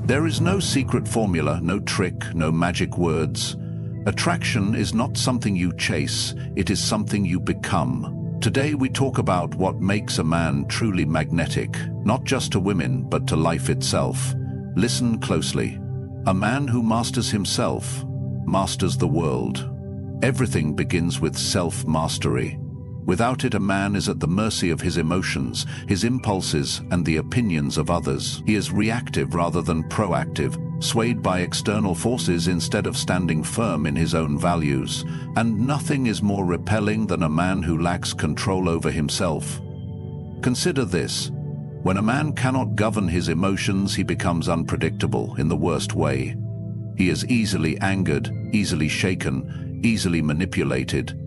There is no secret formula, no trick, no magic words. Attraction is not something you chase, it is something you become. Today we talk about what makes a man truly magnetic, not just to women, but to life itself. Listen closely. A man who masters himself masters the world. Everything begins with self-mastery. Without it, a man is at the mercy of his emotions, his impulses, and the opinions of others. He is reactive rather than proactive, swayed by external forces instead of standing firm in his own values. And nothing is more repelling than a man who lacks control over himself. Consider this. When a man cannot govern his emotions, he becomes unpredictable in the worst way. He is easily angered, easily shaken, easily manipulated.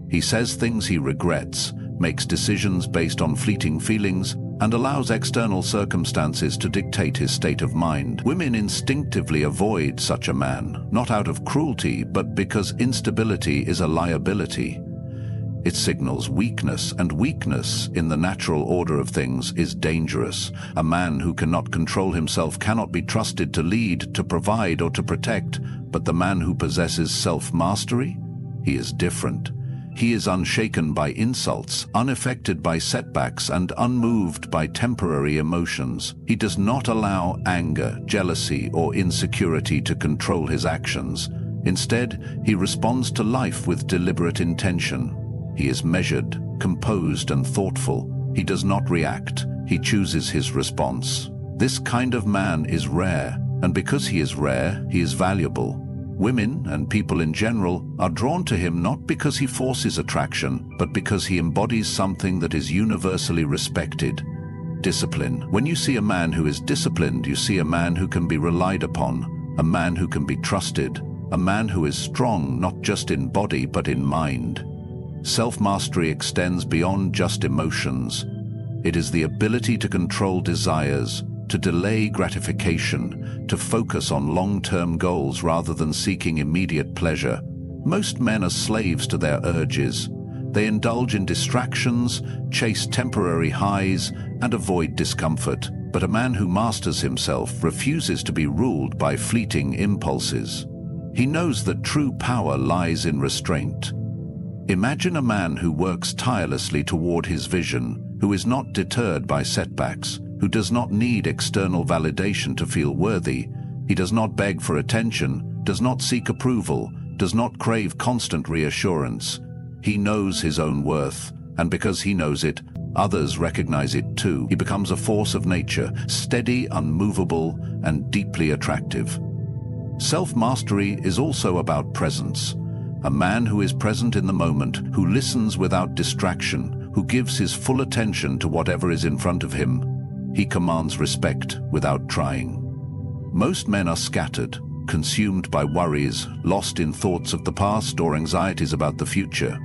He says things he regrets, makes decisions based on fleeting feelings, and allows external circumstances to dictate his state of mind. Women instinctively avoid such a man, not out of cruelty, but because instability is a liability. It signals weakness, and weakness, in the natural order of things, is dangerous. A man who cannot control himself cannot be trusted to lead, to provide, or to protect, but the man who possesses self-mastery, he is different. He is unshaken by insults, unaffected by setbacks, and unmoved by temporary emotions. He does not allow anger, jealousy, or insecurity to control his actions. Instead, he responds to life with deliberate intention. He is measured, composed, and thoughtful. He does not react. He chooses his response. This kind of man is rare, and because he is rare, he is valuable. Women, and people in general, are drawn to him not because he forces attraction, but because he embodies something that is universally respected: discipline. When you see a man who is disciplined, you see a man who can be relied upon, a man who can be trusted, a man who is strong not just in body but in mind. Self-mastery extends beyond just emotions. It is the ability to control desires, to delay gratification, to focus on long-term goals rather than seeking immediate pleasure. Most men are slaves to their urges. They indulge in distractions, chase temporary highs, and avoid discomfort. But a man who masters himself refuses to be ruled by fleeting impulses. He knows that true power lies in restraint. Imagine a man who works tirelessly toward his vision, who is not deterred by setbacks, who does not need external validation to feel worthy. He does not beg for attention, does not seek approval, does not crave constant reassurance. He knows his own worth, and because he knows it, others recognize it too. He becomes a force of nature, steady, unmovable, and deeply attractive. Self-mastery is also about presence. A man who is present in the moment, who listens without distraction, who gives his full attention to whatever is in front of him. He commands respect without trying. Most men are scattered, consumed by worries, lost in thoughts of the past or anxieties about the future.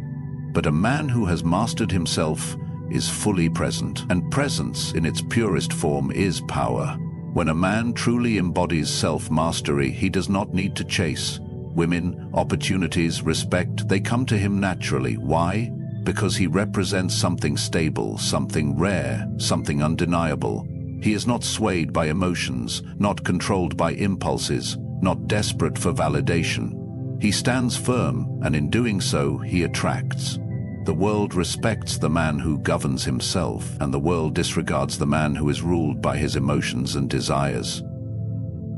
But a man who has mastered himself is fully present, and presence in its purest form is power. When a man truly embodies self-mastery, he does not need to chase. Women, opportunities, respect, they come to him naturally. Why? Because he represents something stable, something rare, something undeniable. He is not swayed by emotions, not controlled by impulses, not desperate for validation. He stands firm, and in doing so, he attracts. The world respects the man who governs himself, and the world disregards the man who is ruled by his emotions and desires.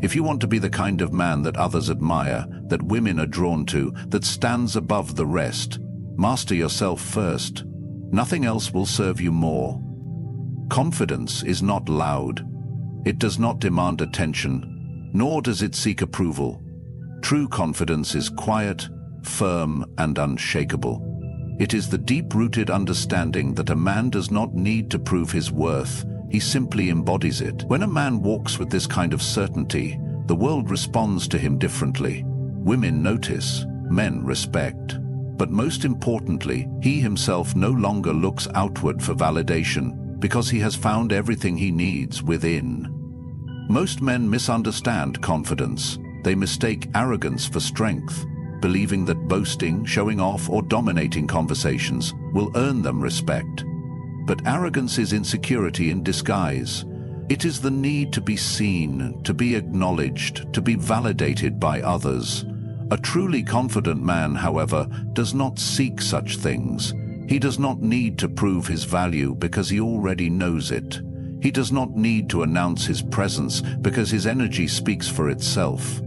If you want to be the kind of man that others admire, that women are drawn to, that stands above the rest, master yourself first. Nothing else will serve you more. Confidence is not loud. It does not demand attention, nor does it seek approval. True confidence is quiet, firm, and unshakable. It is the deep-rooted understanding that a man does not need to prove his worth. He simply embodies it. When a man walks with this kind of certainty, the world responds to him differently. Women notice, men respect. But most importantly, he himself no longer looks outward for validation because he has found everything he needs within. Most men misunderstand confidence. They mistake arrogance for strength, believing that boasting, showing off, or dominating conversations will earn them respect. But arrogance is insecurity in disguise. It is the need to be seen, to be acknowledged, to be validated by others. A truly confident man, however, does not seek such things. He does not need to prove his value because he already knows it. He does not need to announce his presence because his energy speaks for itself.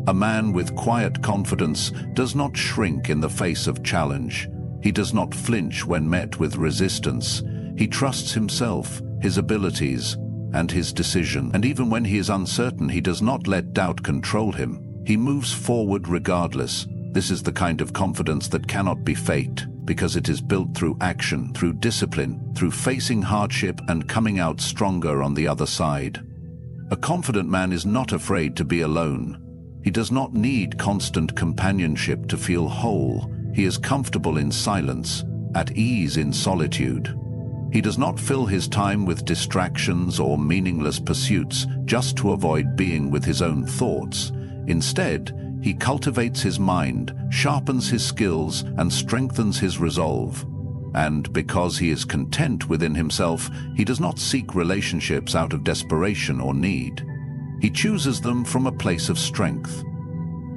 A man with quiet confidence does not shrink in the face of challenge. He does not flinch when met with resistance. He trusts himself, his abilities, and his decision. And even when he is uncertain, he does not let doubt control him. He moves forward regardless. This is the kind of confidence that cannot be faked, because it is built through action, through discipline, through facing hardship and coming out stronger on the other side. A confident man is not afraid to be alone. He does not need constant companionship to feel whole. He is comfortable in silence, at ease in solitude. He does not fill his time with distractions or meaningless pursuits just to avoid being with his own thoughts. Instead, he cultivates his mind, sharpens his skills, and strengthens his resolve. And because he is content within himself, he does not seek relationships out of desperation or need. He chooses them from a place of strength.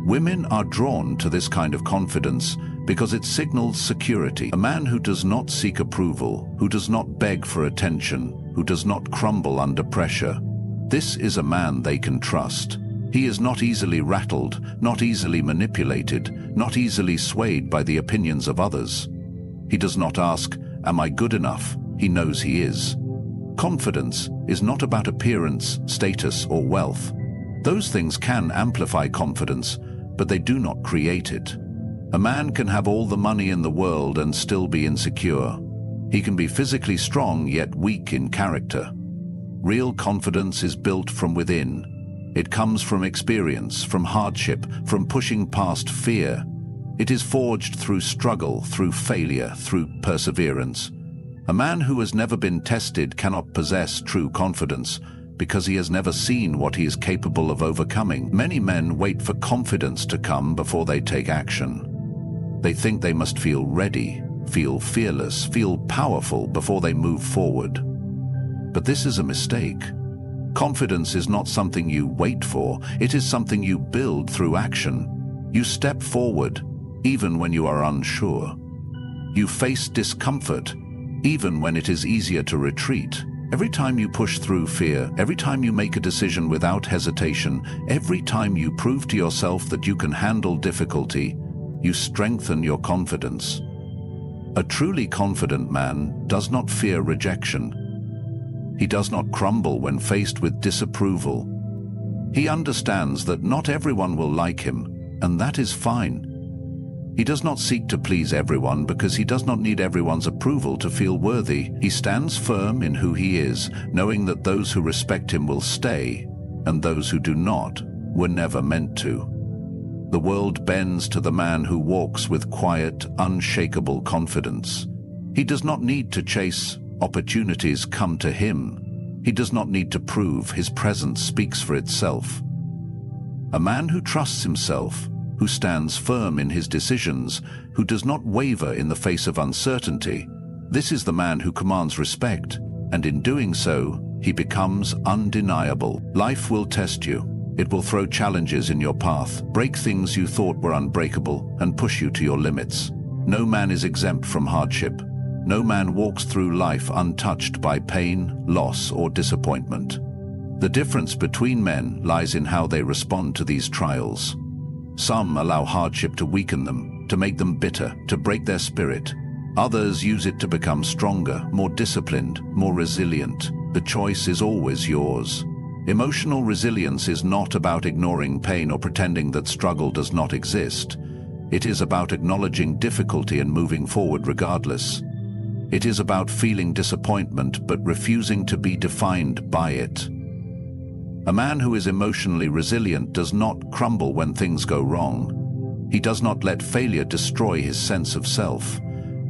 Women are drawn to this kind of confidence because it signals security. A man who does not seek approval, who does not beg for attention, who does not crumble under pressure. This is a man they can trust. He is not easily rattled, not easily manipulated, not easily swayed by the opinions of others. He does not ask, "Am I good enough?" He knows he is. Confidence is not about appearance, status, or wealth. Those things can amplify confidence, but they do not create it. A man can have all the money in the world and still be insecure. He can be physically strong yet weak in character. Real confidence is built from within. It comes from experience, from hardship, from pushing past fear. It is forged through struggle, through failure, through perseverance. A man who has never been tested cannot possess true confidence because he has never seen what he is capable of overcoming. Many men wait for confidence to come before they take action. They think they must feel ready, feel fearless, feel powerful before they move forward. But this is a mistake. Confidence is not something you wait for, it is something you build through action. You step forward, even when you are unsure. You face discomfort, even when it is easier to retreat. Every time you push through fear, every time you make a decision without hesitation, every time you prove to yourself that you can handle difficulty, you strengthen your confidence. A truly confident man does not fear rejection. He does not crumble when faced with disapproval. He understands that not everyone will like him, and that is fine. He does not seek to please everyone because he does not need everyone's approval to feel worthy. He stands firm in who he is, knowing that those who respect him will stay, and those who do not were never meant to. The world bends to the man who walks with quiet, unshakable confidence. He does not need to chase. Opportunities come to him. He does not need to prove. His presence speaks for itself. A man who trusts himself, who stands firm in his decisions, who does not waver in the face of uncertainty, this is the man who commands respect, and in doing so, he becomes undeniable. Life will test you. It will throw challenges in your path, break things you thought were unbreakable, and push you to your limits. No man is exempt from hardship. No man walks through life untouched by pain, loss, or disappointment. The difference between men lies in how they respond to these trials. Some allow hardship to weaken them, to make them bitter, to break their spirit. Others use it to become stronger, more disciplined, more resilient. The choice is always yours. Emotional resilience is not about ignoring pain or pretending that struggle does not exist. It is about acknowledging difficulty and moving forward regardless. It is about feeling disappointment but refusing to be defined by it. A man who is emotionally resilient does not crumble when things go wrong. He does not let failure destroy his sense of self.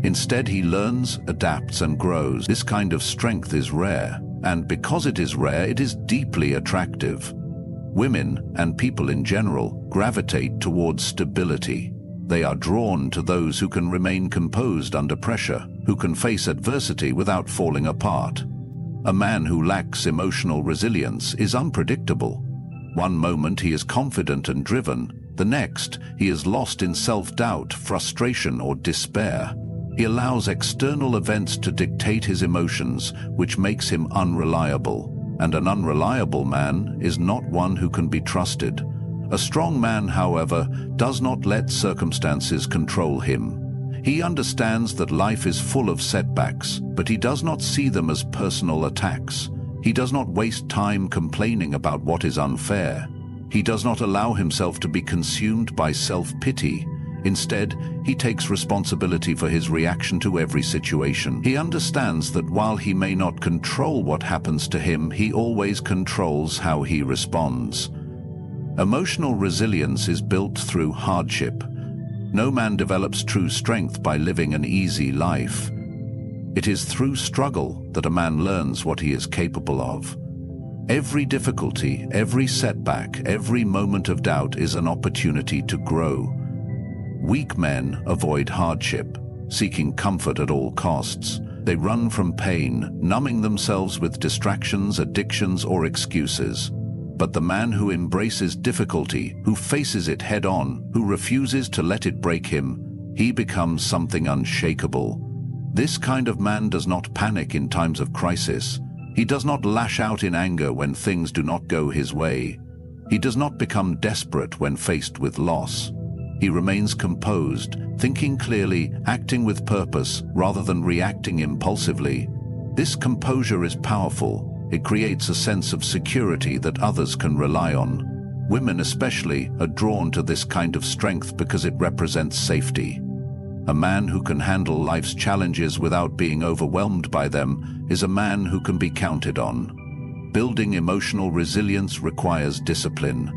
Instead, he learns, adapts, and grows. This kind of strength is rare, and because it is rare, it is deeply attractive. Women, and people in general, gravitate towards stability. They are drawn to those who can remain composed under pressure, who can face adversity without falling apart. A man who lacks emotional resilience is unpredictable. One moment he is confident and driven, the next he is lost in self-doubt, frustration, or despair. He allows external events to dictate his emotions, which makes him unreliable. And an unreliable man is not one who can be trusted. A strong man, however, does not let circumstances control him. He understands that life is full of setbacks, but he does not see them as personal attacks. He does not waste time complaining about what is unfair. He does not allow himself to be consumed by self-pity. Instead, he takes responsibility for his reaction to every situation. He understands that while he may not control what happens to him, he always controls how he responds. Emotional resilience is built through hardship. No man develops true strength by living an easy life. It is through struggle that a man learns what he is capable of. Every difficulty, every setback, every moment of doubt is an opportunity to grow. Weak men avoid hardship, seeking comfort at all costs. They run from pain, numbing themselves with distractions, addictions, or excuses. But the man who embraces difficulty, who faces it head-on, who refuses to let it break him, he becomes something unshakable. This kind of man does not panic in times of crisis. He does not lash out in anger when things do not go his way. He does not become desperate when faced with loss. He remains composed, thinking clearly, acting with purpose, rather than reacting impulsively. This composure is powerful. It creates a sense of security that others can rely on. Women especially are drawn to this kind of strength because it represents safety. A man who can handle life's challenges without being overwhelmed by them is a man who can be counted on. Building emotional resilience requires discipline.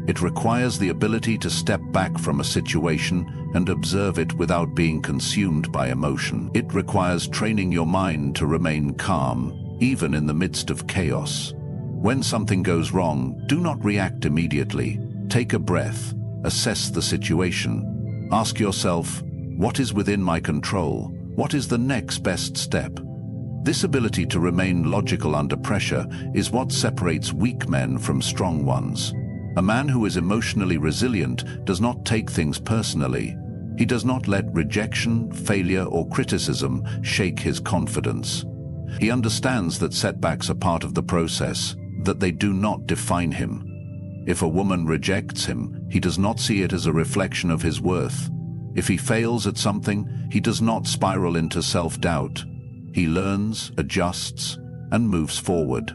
It requires the ability to step back from a situation and observe it without being consumed by emotion. It requires training your mind to remain calm, even in the midst of chaos. When something goes wrong, do not react immediately. Take a breath, assess the situation. Ask yourself, what is within my control? What is the next best step? This ability to remain logical under pressure is what separates weak men from strong ones. A man who is emotionally resilient does not take things personally. He does not let rejection, failure, or criticism shake his confidence. He understands that setbacks are part of the process, that they do not define him. If a woman rejects him, he does not see it as a reflection of his worth. If he fails at something, he does not spiral into self-doubt. He learns, adjusts, and moves forward.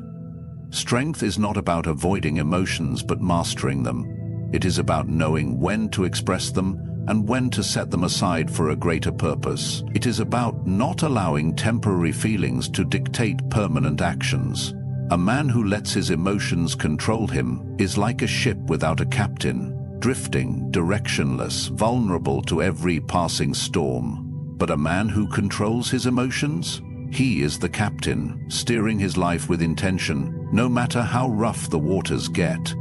Strength is not about avoiding emotions but mastering them. It is about knowing when to express them and when to set them aside for a greater purpose. It is about not allowing temporary feelings to dictate permanent actions. A man who lets his emotions control him is like a ship without a captain, drifting, directionless, vulnerable to every passing storm. But a man who controls his emotions? He is the captain, steering his life with intention, no matter how rough the waters get.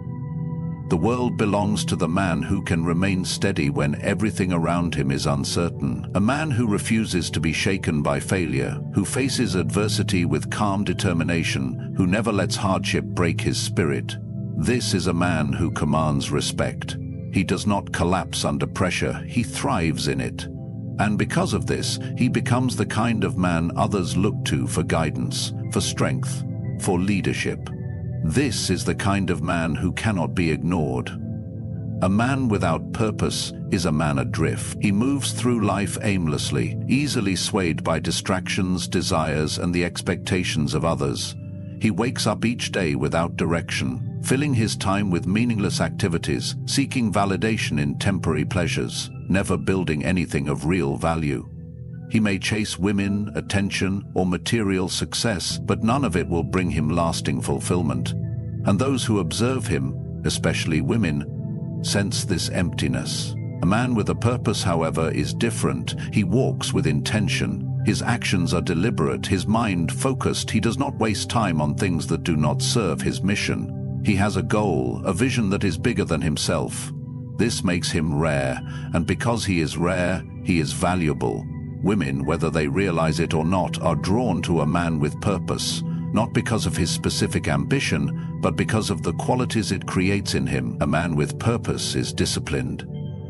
The world belongs to the man who can remain steady when everything around him is uncertain. A man who refuses to be shaken by failure, who faces adversity with calm determination, who never lets hardship break his spirit. This is a man who commands respect. He does not collapse under pressure, he thrives in it. And because of this, he becomes the kind of man others look to for guidance, for strength, for leadership. This is the kind of man who cannot be ignored. A man without purpose is a man adrift. He moves through life aimlessly, easily swayed by distractions, desires, and the expectations of others. He wakes up each day without direction, filling his time with meaningless activities, seeking validation in temporary pleasures, never building anything of real value. He may chase women, attention, or material success, but none of it will bring him lasting fulfillment. And those who observe him, especially women, sense this emptiness. A man with a purpose, however, is different. He walks with intention. His actions are deliberate, his mind focused. He does not waste time on things that do not serve his mission. He has a goal, a vision that is bigger than himself. This makes him rare, and because he is rare, he is valuable. Women, whether they realize it or not, are drawn to a man with purpose, not because of his specific ambition, but because of the qualities it creates in him. A man with purpose is disciplined.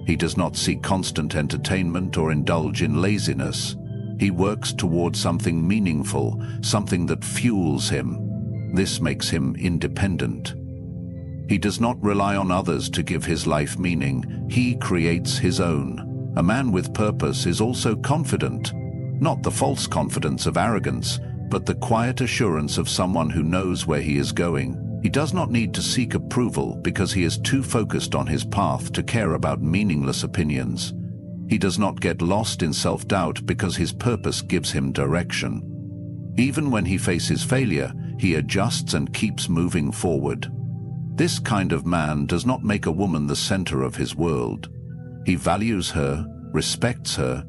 He does not seek constant entertainment or indulge in laziness. He works towards something meaningful, something that fuels him. This makes him independent. He does not rely on others to give his life meaning. He creates his own. A man with purpose is also confident, not the false confidence of arrogance, but the quiet assurance of someone who knows where he is going. He does not need to seek approval because he is too focused on his path to care about meaningless opinions. He does not get lost in self-doubt because his purpose gives him direction. Even when he faces failure, he adjusts and keeps moving forward. This kind of man does not make a woman the center of his world. He values her, respects her,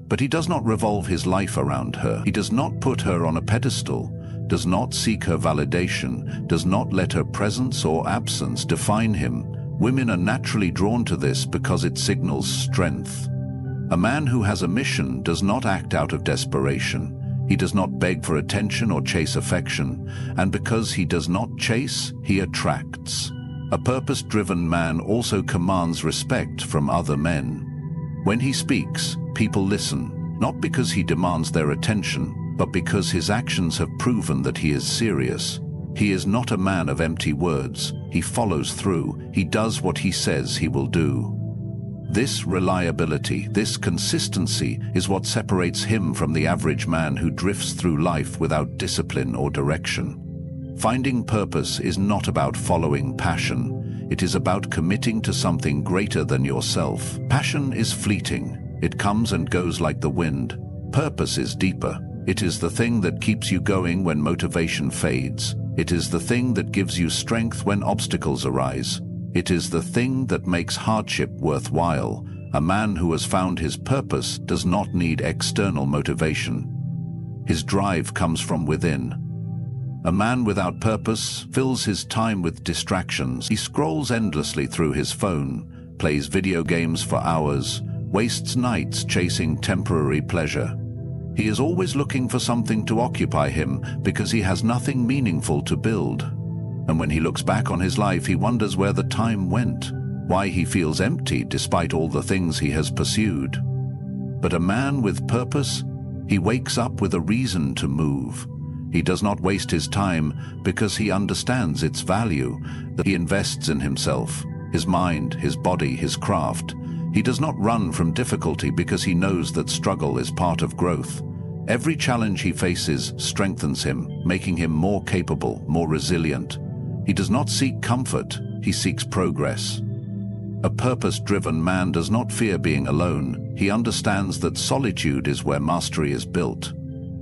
but he does not revolve his life around her. He does not put her on a pedestal, does not seek her validation, does not let her presence or absence define him. Women are naturally drawn to this because it signals strength. A man who has a mission does not act out of desperation. He does not beg for attention or chase affection, and because he does not chase, he attracts. A purpose-driven man also commands respect from other men. When he speaks, people listen, not because he demands their attention, but because his actions have proven that he is serious. He is not a man of empty words. He follows through. He does what he says he will do. This reliability, this consistency is what separates him from the average man who drifts through life without discipline or direction. Finding purpose is not about following passion. It is about committing to something greater than yourself. Passion is fleeting. It comes and goes like the wind. Purpose is deeper. It is the thing that keeps you going when motivation fades. It is the thing that gives you strength when obstacles arise. It is the thing that makes hardship worthwhile. A man who has found his purpose does not need external motivation. His drive comes from within. A man without purpose fills his time with distractions. He scrolls endlessly through his phone, plays video games for hours, wastes nights chasing temporary pleasure. He is always looking for something to occupy him because he has nothing meaningful to build. And when he looks back on his life, he wonders where the time went, why he feels empty despite all the things he has pursued. But a man with purpose, he wakes up with a reason to move. He does not waste his time because he understands its value, that he invests in himself, his mind, his body, his craft. He does not run from difficulty because he knows that struggle is part of growth. Every challenge he faces strengthens him, making him more capable, more resilient. He does not seek comfort, he seeks progress. A purpose-driven man does not fear being alone. He understands that solitude is where mastery is built.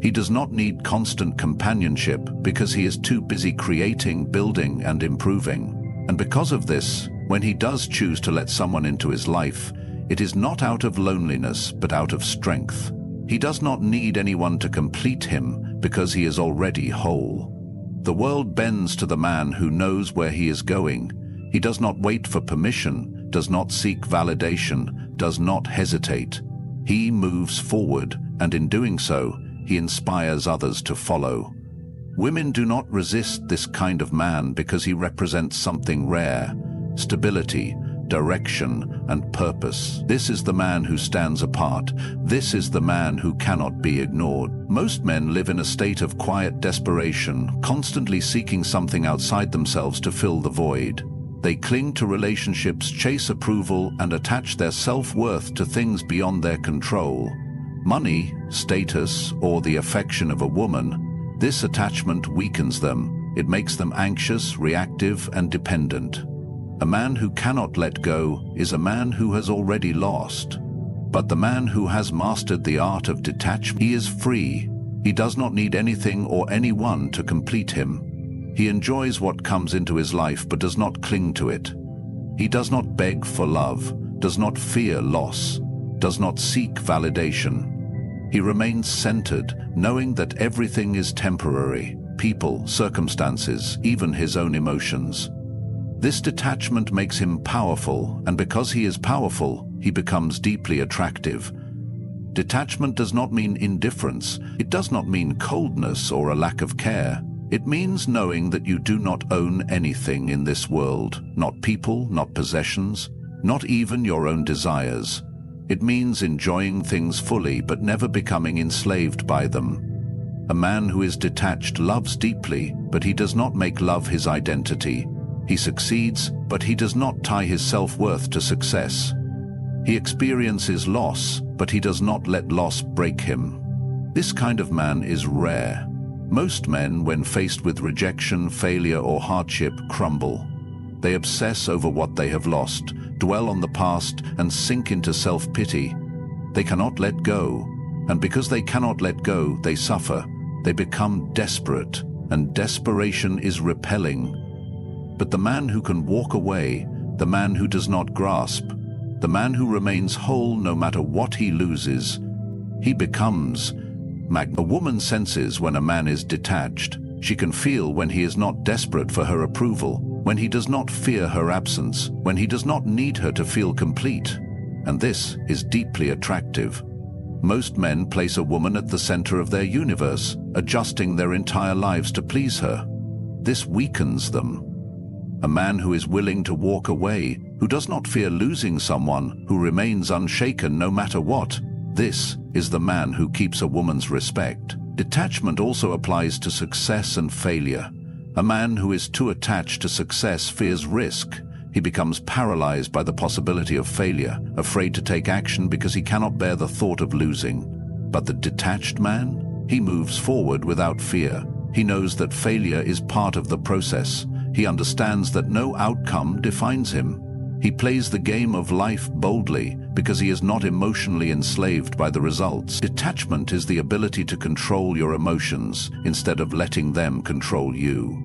He does not need constant companionship because he is too busy creating, building, and improving. And because of this, when he does choose to let someone into his life, it is not out of loneliness, but out of strength. He does not need anyone to complete him because he is already whole. The world bends to the man who knows where he is going. He does not wait for permission, does not seek validation, does not hesitate. He moves forward, and in doing so, he inspires others to follow. Women do not resist this kind of man because he represents something rare: stability, direction, and purpose. This is the man who stands apart. This is the man who cannot be ignored. Most men live in a state of quiet desperation, constantly seeking something outside themselves to fill the void. They cling to relationships, chase approval, and attach their self-worth to things beyond their control. Money, status, or the affection of a woman. This attachment weakens them. It makes them anxious, reactive, and dependent. A man who cannot let go is a man who has already lost. But the man who has mastered the art of detachment, he is free. He does not need anything or anyone to complete him. He enjoys what comes into his life but does not cling to it. He does not beg for love, does not fear loss, does not seek validation. He remains centered, knowing that everything is temporary: people, circumstances, even his own emotions. This detachment makes him powerful, and because he is powerful, he becomes deeply attractive. Detachment does not mean indifference. It does not mean coldness or a lack of care. It means knowing that you do not own anything in this world, not people, not possessions, not even your own desires. It means enjoying things fully but never becoming enslaved by them. A man who is detached loves deeply, but he does not make love his identity. He succeeds, but he does not tie his self-worth to success. He experiences loss, but he does not let loss break him. This kind of man is rare. Most men, when faced with rejection, failure, or hardship, crumble. They obsess over what they have lost, dwell on the past, and sink into self-pity. They cannot let go, and because they cannot let go, they suffer. They become desperate, and desperation is repelling. But the man who can walk away, the man who does not grasp, the man who remains whole no matter what he loses, he becomes A woman senses when a man is detached. She can feel when he is not desperate for her approval, when he does not fear her absence, when he does not need her to feel complete. And this is deeply attractive. Most men place a woman at the center of their universe, adjusting their entire lives to please her. This weakens them. A man who is willing to walk away, who does not fear losing someone, who remains unshaken no matter what, this is the man who keeps a woman's respect. Detachment also applies to success and failure. A man who is too attached to success fears risk. He becomes paralyzed by the possibility of failure, afraid to take action because he cannot bear the thought of losing. But the detached man, he moves forward without fear. He knows that failure is part of the process. He understands that no outcome defines him. He plays the game of life boldly because he is not emotionally enslaved by the results. Detachment is the ability to control your emotions instead of letting them control you.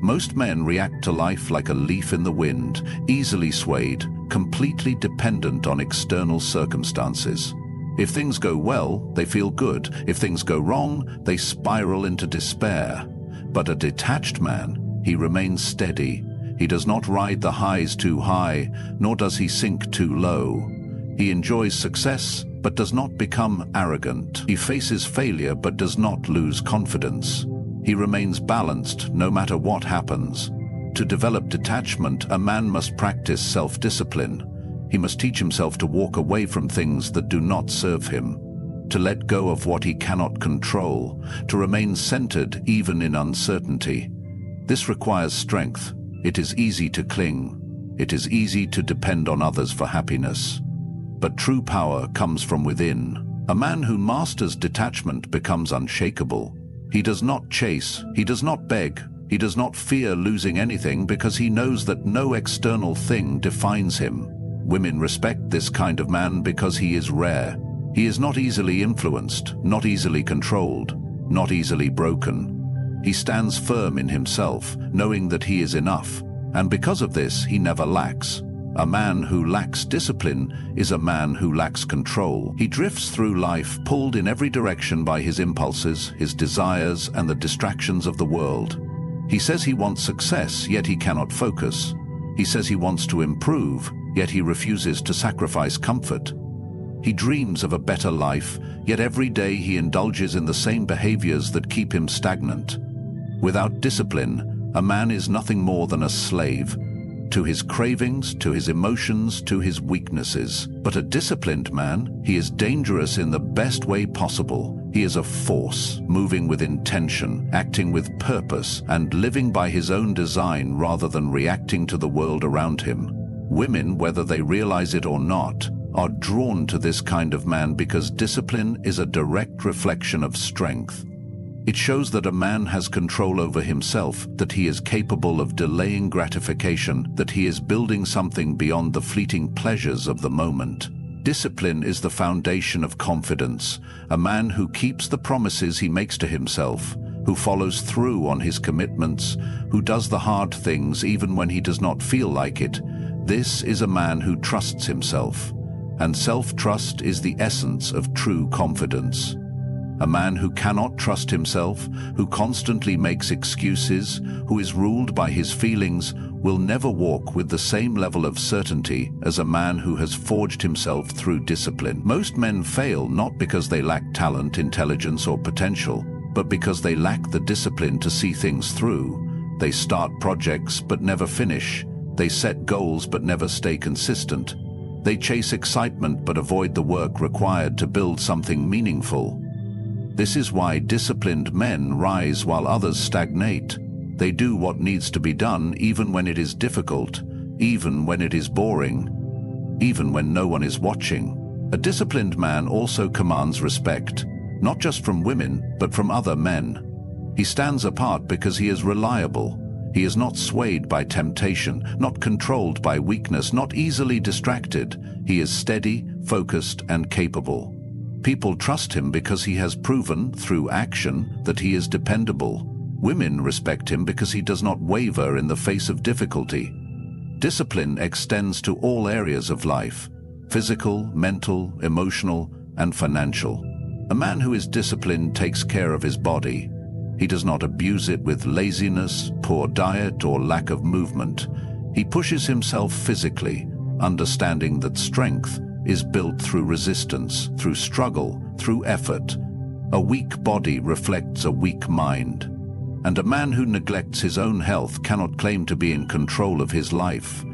Most men react to life like a leaf in the wind, easily swayed, completely dependent on external circumstances. If things go well, they feel good. If things go wrong, they spiral into despair. But a detached man, he remains steady. He does not ride the highs too high, nor does he sink too low. He enjoys success, but does not become arrogant. He faces failure, but does not lose confidence. He remains balanced no matter what happens. To develop detachment, a man must practice self-discipline. He must teach himself to walk away from things that do not serve him, to let go of what he cannot control, to remain centered even in uncertainty. This requires strength. It is easy to cling. It is easy to depend on others for happiness. But true power comes from within. A man who masters detachment becomes unshakable. He does not chase, he does not beg, he does not fear losing anything because he knows that no external thing defines him. Women respect this kind of man because he is rare. He is not easily influenced, not easily controlled, not easily broken. He stands firm in himself, knowing that he is enough, and because of this, he never lacks. A man who lacks discipline is a man who lacks control. He drifts through life, pulled in every direction by his impulses, his desires, and the distractions of the world. He says he wants success, yet he cannot focus. He says he wants to improve, yet he refuses to sacrifice comfort. He dreams of a better life, yet every day he indulges in the same behaviors that keep him stagnant. Without discipline, a man is nothing more than a slave, to his cravings, to his emotions, to his weaknesses. But a disciplined man, he is dangerous in the best way possible. He is a force, moving with intention, acting with purpose, and living by his own design rather than reacting to the world around him. Women, whether they realize it or not, are drawn to this kind of man because discipline is a direct reflection of strength. It shows that a man has control over himself, that he is capable of delaying gratification, that he is building something beyond the fleeting pleasures of the moment. Discipline is the foundation of confidence. A man who keeps the promises he makes to himself, who follows through on his commitments, who does the hard things even when he does not feel like it. This is a man who trusts himself. And self-trust is the essence of true confidence. A man who cannot trust himself, who constantly makes excuses, who is ruled by his feelings, will never walk with the same level of certainty as a man who has forged himself through discipline. Most men fail not because they lack talent, intelligence, or potential. but because they lack the discipline to see things through. They start projects but never finish. They set goals but never stay consistent. They chase excitement but avoid the work required to build something meaningful. This is why disciplined men rise while others stagnate. They do what needs to be done even when it is difficult, even when it is boring, even when no one is watching. A disciplined man also commands respect, not just from women, but from other men. He stands apart because he is reliable. He is not swayed by temptation, not controlled by weakness, not easily distracted. He is steady, focused, and capable. People trust him because he has proven, through action, that he is dependable. Women respect him because he does not waver in the face of difficulty. Discipline extends to all areas of life: physical, mental, emotional, and financial. A man who is disciplined takes care of his body. He does not abuse it with laziness, poor diet, or lack of movement. He pushes himself physically, understanding that strength is built through resistance, through struggle, through effort. A weak body reflects a weak mind. And a man who neglects his own health cannot claim to be in control of his life.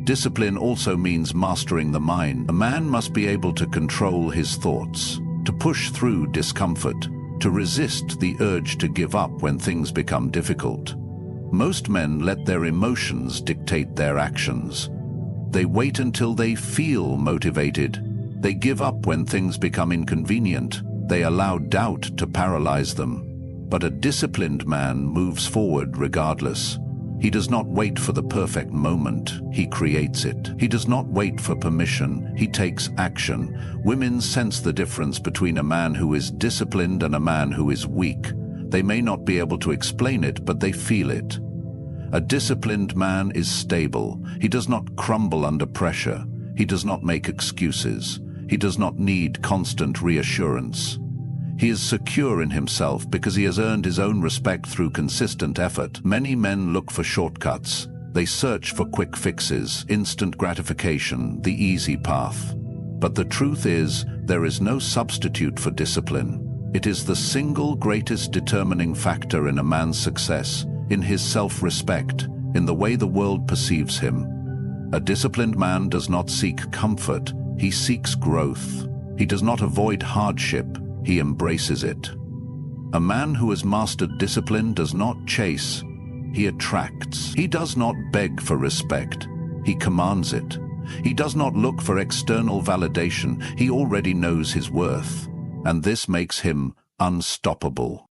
Discipline also means mastering the mind. A man must be able to control his thoughts, to push through discomfort, to resist the urge to give up when things become difficult. Most men let their emotions dictate their actions. They wait until they feel motivated. They give up when things become inconvenient. They allow doubt to paralyze them. But a disciplined man moves forward regardless. He does not wait for the perfect moment, he creates it. He does not wait for permission, he takes action. Women sense the difference between a man who is disciplined and a man who is weak. They may not be able to explain it, but they feel it. A disciplined man is stable. He does not crumble under pressure. He does not make excuses. He does not need constant reassurance. He is secure in himself because he has earned his own respect through consistent effort. Many men look for shortcuts. They search for quick fixes, instant gratification, the easy path. But the truth is, there is no substitute for discipline. It is the single greatest determining factor in a man's success, in his self-respect, in the way the world perceives him. A disciplined man does not seek comfort, he seeks growth. He does not avoid hardship, he embraces it. A man who has mastered discipline does not chase, he attracts. He does not beg for respect, he commands it. He does not look for external validation, he already knows his worth. And this makes him unstoppable.